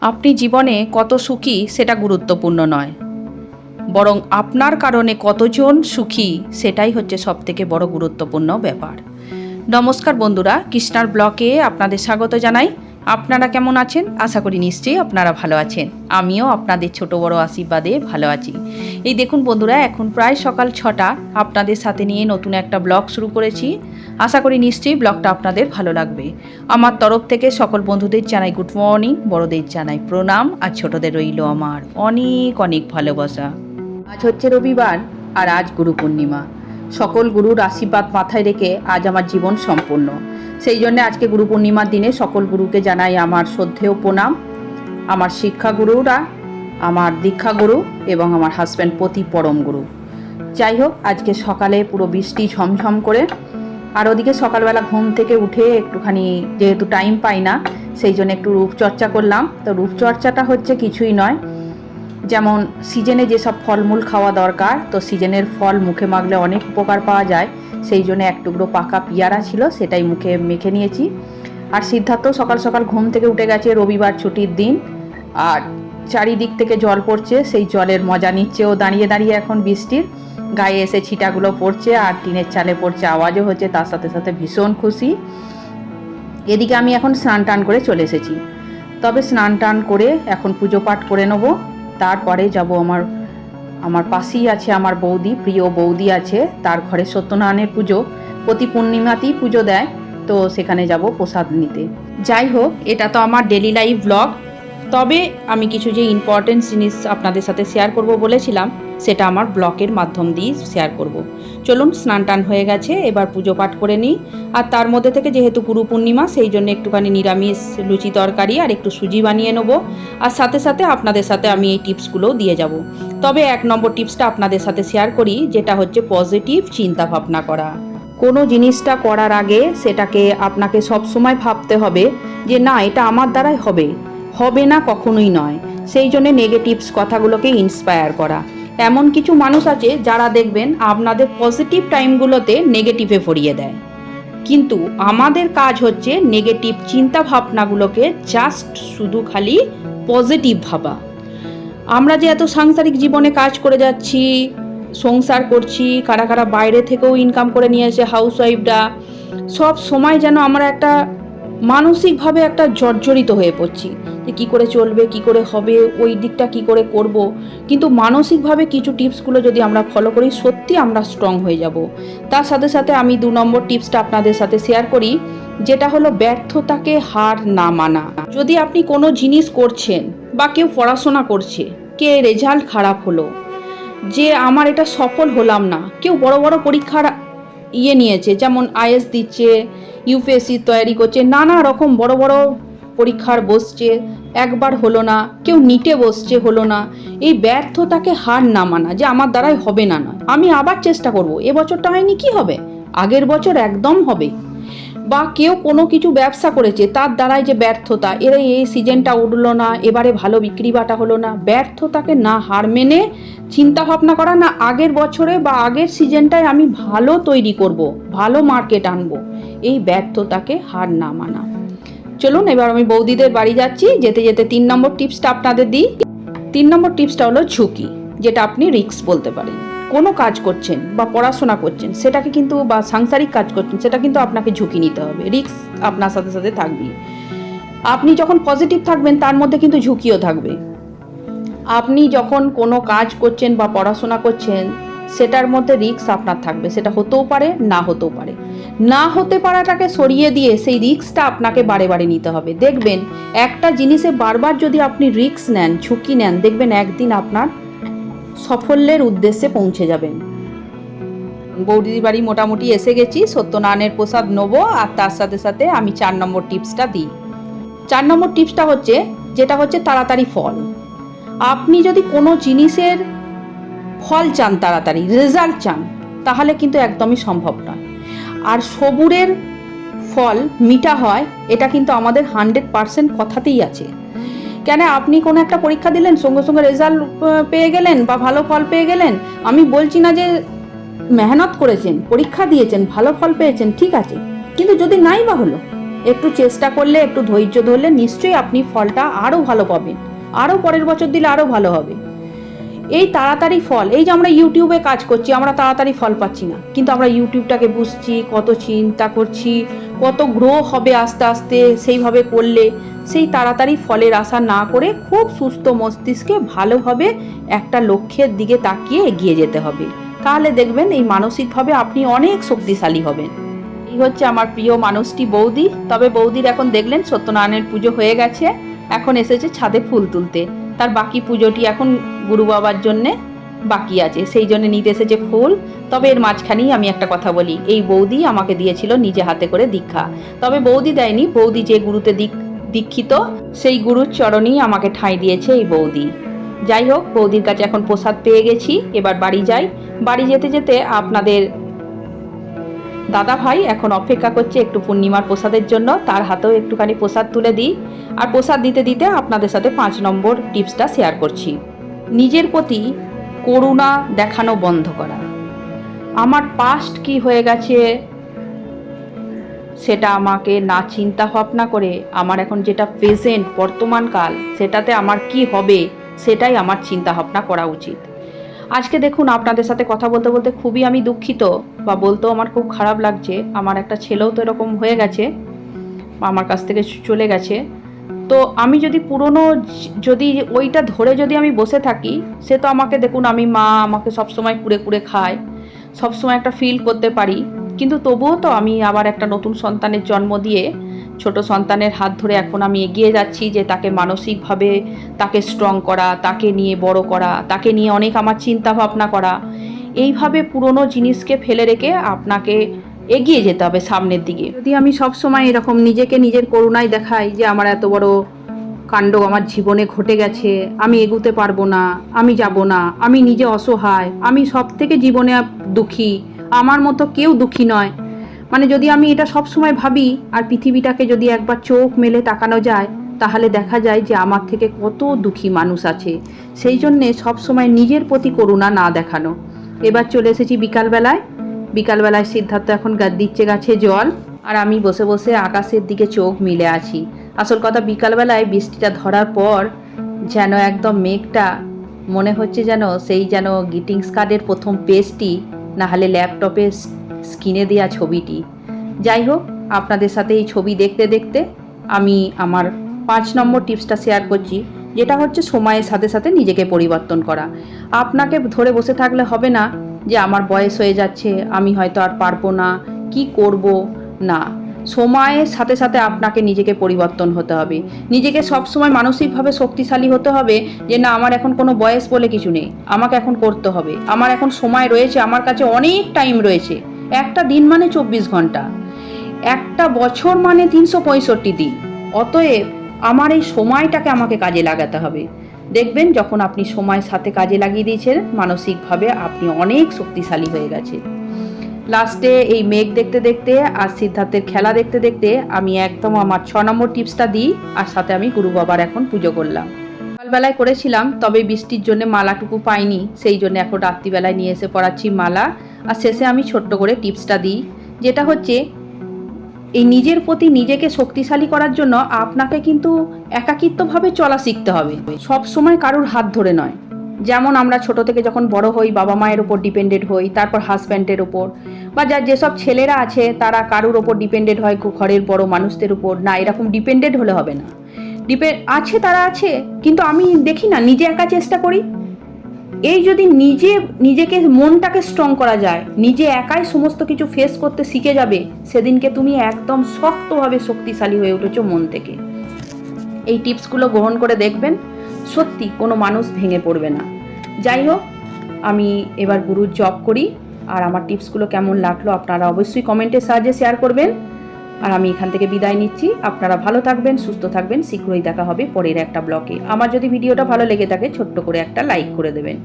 আপনি জীবনে কত সুখী সেটা গুরুত্বপূর্ণ নয়, বরং আপনার কারণে কতজন সুখী সেটাই হচ্ছে সবথেকে বড় গুরুত্বপূর্ণ ব্যাপার। নমস্কার বন্ধুরা, কৃষ্ণার ব্লকে আপনাদের স্বাগত জানাই। আপনারা কেমন আছেন? আশা করি নিশ্চয়ই আপনারা ভালো আছেন। আমিও আপনাদের ছোট বড় আশীর্বাদে ভালো আছি। এই দেখুন বন্ধুরা, এখন প্রায় সকাল 6টা, আপনাদের সাথে নিয়ে নতুন একটা ব্লগ শুরু করেছি। আশা করি নিশ্চয়ই ব্লগটা আপনাদের ভালো লাগবে। আমার তরফ থেকে সকল বন্ধুদের জানাই গুড মর্নিং, বড়দের জানাই প্রণাম, আর ছোটদের রইল আমার অনেক অনেক ভালোবাসা। আজ হচ্ছে রবিবার, আর আজ গুরু পূর্ণিমা। সকল গুরুর আশীর্বাদ মাথায় রেখে আজ আমার জীবন সম্পূর্ণ। সেই জন্য আজকে গুরু পূর্ণিমার দিনে সকল গুরুকে জানাই আমার শ্রদ্ধেয় প্রণাম। আমার শিক্ষাগুরুরা, আমার দীক্ষাগুরু এবং আমার হাজব্যান্ড প্রতি পরম গুরু। যাই হোক, আজকে সকালে পুরো বৃষ্টি ঝমঝম করে, আর ওদিকে সকালবেলা ঘুম থেকে উঠে একটুখানি যেহেতু টাইম পাই না, সেই জন্য একটু রূপচর্চা করলাম। তো রূপচর্চাটা হচ্ছে কিছুই নয়, যেমন সিজনে যেসব ফলমূল খাওয়া দরকার, তো সিজনের ফল মুখে মাখলে অনেক উপকার পাওয়া যায়। সেই জন্য এক টুকরো পাকা পেয়ারা ছিল, সেটাই মুখে মেখে নিয়েছি। আর সিদ্ধার্থ সকাল সকাল ঘুম থেকে উঠে গেছে, রবিবার ছুটির দিন, আর চারিদিক থেকে জল পড়ছে, সেই জলের মজা নিচ্ছে ও দাঁড়িয়ে দাঁড়িয়ে। এখন বৃষ্টির গায়ে এসে ছিটাগুলো পড়ছে আর টিনের চালে পড়ছে, আওয়াজও হচ্ছে, তার সাথে সাথে ভীষণ খুশি। এদিকে আমি এখন স্নান টান করে চলে এসেছি। তবে স্নান টান করে এখন পুজো পাঠ করে নেবো, তারপরে যাব আমার পাশেই আছে আমার বৌদি, প্রিয় বৌদি আছে, তার ঘরে সত্যনারায়ণের পুজো, প্রতি পূর্ণিমাতেই পুজো দেয়, তো সেখানে যাব প্রসাদ নিতে। যাই হোক, এটা তো আমার ডেলি লাইফ ব্লগ, তবে আমি কিছু যে ইম্পর্টেন্ট জিনিস আপনাদের সাথে শেয়ার করব বলেছিলাম, সেটা আমার ব্লগের মাধ্যম দিয়ে শেয়ার করব। চলুন, স্নান টান হয়ে গেছে, এবার পুজো পাঠ করে নিই। আর তার মধ্যে থেকে যেহেতু গুরু পূর্ণিমা, সেই জন্য একটুখানি নিরামিষ লুচি তরকারি আর একটু সুজি বানিয়ে নেবো। আর সাথে সাথে আপনাদের সাথে আমি এই টিপসগুলোও দিয়ে যাব। তবে 1 নম্বর টিপসটা আপনাদের সাথে শেয়ার করি, যেটা হচ্ছে পজিটিভ চিন্তা ভাবনা করা। কোনো জিনিসটা করার আগে সেটাকে আপনাকে সবসময় ভাবতে হবে যে না, এটা আমার দ্বারাই হবে না, কখনোই নয়। সেই জন্য নেগেটিভস কথাগুলোকে ইন্সপায়ার করা। এমন কিছু মানুষ আছে যারা দেখবেন আপনাদের পজিটিভ টাইমগুলোতে নেগেটিভে ভরিয়ে দেয়, কিন্তু আমাদের কাজ হচ্ছে নেগেটিভ চিন্তা ভাবনাগুলোকে জাস্ট শুধু খালি পজিটিভ ভাবা। আমরা যে এত সাংসারিক জীবনে কাজ করে যাচ্ছি, সংসার করছি, কারা কারা বাইরে থেকেও ইনকাম করে নিয়ে এসে হাউসওয়াইফরা, সব সময় যেন আমরা একটা মানসিকভাবে একটা জর্জরিত হয়ে পড়ছি যে কী করে চলবে, কী করে হবে, ওই দিকটা কী করে করব। কিন্তু মানসিকভাবে কিছু টিপসগুলো যদি আমরা ফলো করি, সত্যি আমরা স্ট্রং হয়ে যাব। তার সাথে সাথে আমি 2 নম্বর টিপসটা আপনাদের সাথে শেয়ার করি, যেটা হলো ব্যর্থতাকে হার না মানা। যদি আপনি কোনো জিনিস করছেন বা কেউ পড়াশোনা করছে, কে রেজাল্ট খারাপ হলো, যে আমার এটা সফল হলাম না, কেউ বড় বড় পরীক্ষার নিয়েছে, যেমন আইএস দিচ্ছে, ইউপিএসসি তৈরি করছে, নানা রকম বড় বড় পরীক্ষার বসছে, একবার হলো না, কেউ নিটে বসছে, হলো না। এই ব্যর্থতাকে হার না মানা, যে আমার দ্বারাই হবে না, আমি আবার চেষ্টা করব, এবছরটা হয়নি কি হবে, আগের বছর একদম হবে। বা কেউ কোনো কিছু ব্যবসা করেছে, তার দ্বারাই যে ব্যর্থতা, এই সিজনটা উঠলো না, এবারে ভালো বিক্রি বাটা হলো না, ব্যর্থতাকে না হার মেনে চিন্তা ভাবনা করা, না আগের বছরে বা আগের সিজনটায় আমি ভালো তৈরি করব, ভালো মার্কেট আনবো, এই ব্যর্থতাকে হার না মানা। চলুন, এবার আমি বৌদিদের বাড়ি যাচ্ছি। যেতে যেতে 3 নম্বর টিপসটা আপনাদের দিই। 3 নম্বর টিপসটা হলো ঝুঁকি, যেটা আপনি রিস্ক বলতে পারেন। কোনো কাজ করছেন বা পড়াশোনা করছেন, সেটাকে কিন্তু, বা সাংসারিক কাজ করছেন, সেটা কিন্তু আপনাকে ঝুঁকি নিতে হবে, রিস্ক আপনার সাথে সাথে থাকবেই। আপনি যখন পজিটিভ থাকবেন, তার মধ্যে কিন্তু ঝুঁকিও থাকবে। আপনি যখন কোনো কাজ করছেন বা পড়াশোনা করছেন, সেটার মধ্যে রিস্ক আপনার থাকবে, সেটা হতেও পারে, না হতেও পারে। না হতে পারাটাকে সরিয়ে দিয়ে সেই রিস্কটা আপনাকে বারে বারে নিতে হবে। দেখবেন একটা জিনিসে বারবার যদি আপনি রিস্ক নেন, ঝুঁকি নেন, দেখবেন একদিন আপনার সাফল্যের উদ্দেশ্যে পৌঁছে যাবেন। বৌদির বাড়ি মোটামুটি এসে গেছি, সত্যনারায়ণের প্রসাদ নেবো, আর তার সাথে সাথে আমি 4 নম্বর টিপসটা দিই। 4 নম্বর টিপসটা হচ্ছে, যেটা হচ্ছে তাড়াতাড়ি ফল। আপনি যদি কোনো জিনিসের ফল চান, তাড়াতাড়ি রেজাল্ট চান, তাহলে কিন্তু একদমই সম্ভব নয়। আর সবুরের ফল মিঠা হয়, এটা কিন্তু আমাদের 100% কথাতেই আছে। কেন, আপনি কোনো একটা পরীক্ষা দিলেন, সঙ্গে সঙ্গে রেজাল্ট পেয়ে গেলেন বা ভালো ফল পেয়ে গেলেন, আমি বলছি না যে মেহনত করেছেন, পরীক্ষা দিয়েছেন, ভালো ফল পেয়েছেন, ঠিক আছে, কিন্তু যদি নাই বা হলো, একটু চেষ্টা করলে, একটু ধৈর্য ধরলে নিশ্চয়ই আপনি ফলটা আরও ভালো পাবেন, আরও পরের বছর দিলে আরও ভালো হবে। এই তাড়াতাড়ি ফল, এই যে আমরা ইউটিউবে কাজ করছি, আমরা তাড়াতাড়ি ফল পাচ্ছি না, কিন্তু আমরা ইউটিউবটাকে বুঝছি, কত চিন্তা করছি, কত গ্রো হবে আস্তে আস্তে সেইভাবে করলে। সেই তাড়াতাড়ি ফলের আশা না করে খুব সুস্থ মস্তিষ্কে ভালোভাবে একটা লক্ষ্যের দিকে তাকিয়ে এগিয়ে যেতে হবে। তাহলে দেখবেন এই মানসিকভাবে আপনি অনেক শক্তিশালী হবেন। এই হচ্ছে আমার প্রিয় মানুষটি বৌদি। তবে বৌদির এখন দেখলেন সত্যনারায়ণের পুজো হয়ে গেছে, এখন এসেছে ছাদে ফুল তুলতে। তার বাকি পুজোটি এখন গুরু বাবার জন্যে বাকি আছে, সেই জন্য নিতে এসেছে ফুল। তবে এর মাঝখানেই আমি একটা কথা বলি, এই বৌদি আমাকে দিয়েছিল নিজে হাতে করে দীক্ষা। তবে বৌদি দেয়নি, বৌদি যে গুরুতে দীক্ষিত সেই গুরুর চরণেই আমাকে ঠাঁই দিয়েছে এই বৌদি। যাই হোক, বৌদির কাছে এখন প্রসাদ পেয়ে গেছি, এবার বাড়ি যাই। বাড়ি যেতে যেতে আপনাদের দাদা ভাই এখন অপেক্ষা করছে একটু পূর্ণিমার প্রসাদের জন্য, তার হাতেও একটুখানি প্রসাদ তুলে দিই। আর প্রসাদ দিতে দিতে আপনাদের সাথে 5 নম্বর টিপসটা শেয়ার করছি। নিজের প্রতি করুণা দেখানো বন্ধ করা। আমার পাস্ট কি হয়ে গেছে সেটা আমাকে না চিন্তা ভাবনা করে আমার এখন যেটা প্রেজেন্ট বর্তমানকাল সেটাতে আমার কি হবে সেটাই আমার চিন্তা ভাবনা করা উচিত। আজকে দেখুন আপনাদের সাথে কথা বলতে বলতে খুবই আমি দুঃখিত, বা বলতেও আমার খুব খারাপ লাগছে। আমার একটা ছেলেও তো এরকম হয়ে গেছে, আমার কাছ থেকে চলে গেছে। তো আমি যদি পুরনো যদি ওইটা ধরে যদি আমি বসে থাকি, সে তো আমাকে দেখুন, আমি মা, আমাকে সবসময় কুড়ে কুড়ে খায়, সবসময় একটা ফিল করতে পারি। কিন্তু তবুও তো আমি আবার একটা নতুন সন্তানের জন্ম দিয়ে ছোট সন্তানের হাত ধরে এখন আমি এগিয়ে যাচ্ছি, যে তাকে মানসিকভাবে তাকে স্ট্রং করা, তাকে নিয়ে বড় করা, তাকে নিয়ে অনেক আমার চিন্তা ভাবনা করা। এইভাবে পুরনো জিনিসকে ফেলে রেখে আপনাকে এগিয়ে যেতে হবে সামনের দিকে। যদি আমি সব সময় এরকম নিজেকে নিজের করুণায় দেখাই যে আমার এত বড় কাণ্ড আমার জীবনে ঘটে গেছে, আমি এগুতে পারবো না, আমি যাব না, আমি নিজে অসহায়, আমি সব থেকে জীবনে দুঃখী, আমার মতো কেউ দুঃখী নয়, মানে যদি আমি এটা সব সময় ভাবি আর পৃথিবীটাকে যদি একবার চোখ মেলে তাকানো যায়, তাহলে দেখা যায় যে আমার থেকে কত দুঃখী মানুষ আছে। সেই জন্যে সবসময় নিজের প্রতি করুণা না দেখানো। এবার চলে এসেছি বিকালবেলায় সিদ্ধার্থ এখন দিচ্ছে গাছে জল, আর আমি বসে বসে আকাশের দিকে চোখ মিলে আছি। আসল কথা, বিকালবেলায় বৃষ্টিটা ধরার পর যেন একদম মেঘটা মনে হচ্ছে যেন গ্রিটিংস কার্ডের প্রথম পেজটি, না হলে ল্যাপটপের স্ক্রিনে দেওয়া ছবিটি। যাই হোক, আপনাদের সাথে এই ছবি দেখতে দেখতে আমি আমার 5 নম্বর টিপসটা শেয়ার করছি, যেটা হচ্ছে সময়ের সাথে সাথে নিজেকে পরিবর্তন করা। আপনাকে ধরে বসে থাকলে হবে না যে আমার বয়স হয়ে যাচ্ছে, আমি হয়তো আর পারবো না, কি করব না। সময়ের সাথে সাথে আপনাকে নিজেকে পরিবর্তন হতে হবে। নিজেকে সবসময় মানসিকভাবে শক্তিশালী হতে হবে যে না, আমার এখন কোনো বয়স বলে কিছু নেই, আমাকে এখন করতে হবে, আমার এখন সময় রয়েছে, আমার কাছে অনেক টাইম রয়েছে। একটা দিন মানে 24 ঘন্টা, একটা বছর মানে 365 দিন। অতএব আমার এই সময়টাকে আমাকে কাজে লাগাতে হবে। দেখবেন যখন আপনি সময়ের সাথে কাজে লাগিয়ে দিয়েছেন, মানসিকভাবে আপনি অনেক শক্তিশালী হয়ে গেছে। লাস্টে এই মেঘ দেখতে দেখতে আর সিদ্ধার্থের খেলা দেখতে দেখতে আমি একদম আমার 6 নম্বর টিপসটা দিই, আর সাথে আমি গুরু বাবার এখন পুজো করলাম। সকালবেলায় করেছিলাম, তবে বৃষ্টির জন্য মালাটুকু পাইনি, সেই জন্য এখন রাত্রিবেলায় নিয়ে এসে পড়াচ্ছি মালা। আর শেষে আমি ছোট্ট করে টিপসটা দিই, যেটা হচ্ছে এই নিজের প্রতি নিজেকে শক্তিশালী করার জন্য আপনাকে কিন্তু একাকিত্বভাবে চলা শিখতে হবে, সব সময় কারুর হাত ধরে নয়। যেমন আমরা ছোট থেকে যখন বড় হই বাবা মায়ের ওপর ডিপেন্ডেড হই, তারপর হাজব্যান্ডের ওপর, বা যেসব ছেলেরা আছে তারা কারুর ওপর ডিপেন্ডেড হয় ঘরের বড় মানুষদের উপর। না, এরকম ডিপেন্ডেড হলে হবে না। আছে, তারা আছে, কিন্তু আমি দেখি না, নিজে একা চেষ্টা করি। এই যদি নিজেকে মনটাকে স্ট্রং করা যায়, নিজে একাই সমস্ত কিছু ফেস করতে শিখে যাবে, সেদিনকে তুমি একদম শক্তভাবে শক্তিশালী হয়ে উঠেছো মন থেকে। এই টিপসগুলো গ্রহণ করে দেখবেন, সত্যি কোনো মানুষ ভেঙে পড়বে না। যাই হোক, আমি এবার গুরুর জপ করি। আর আমার টিপসগুলো কেমন লাগলো আপনারা অবশ্যই কমেন্টের সাহায্যে শেয়ার করবেন। আর আমি এখান থেকে বিদায় নিচ্ছি। আপনারা ভালো থাকবেন, সুস্থ থাকবেন। শীঘ্রই দেখা হবে পরের একটা ব্লগে। আমার যদি ভিডিওটা ভালো লেগে থাকে ছোট্ট করে একটা লাইক করে দেবেন।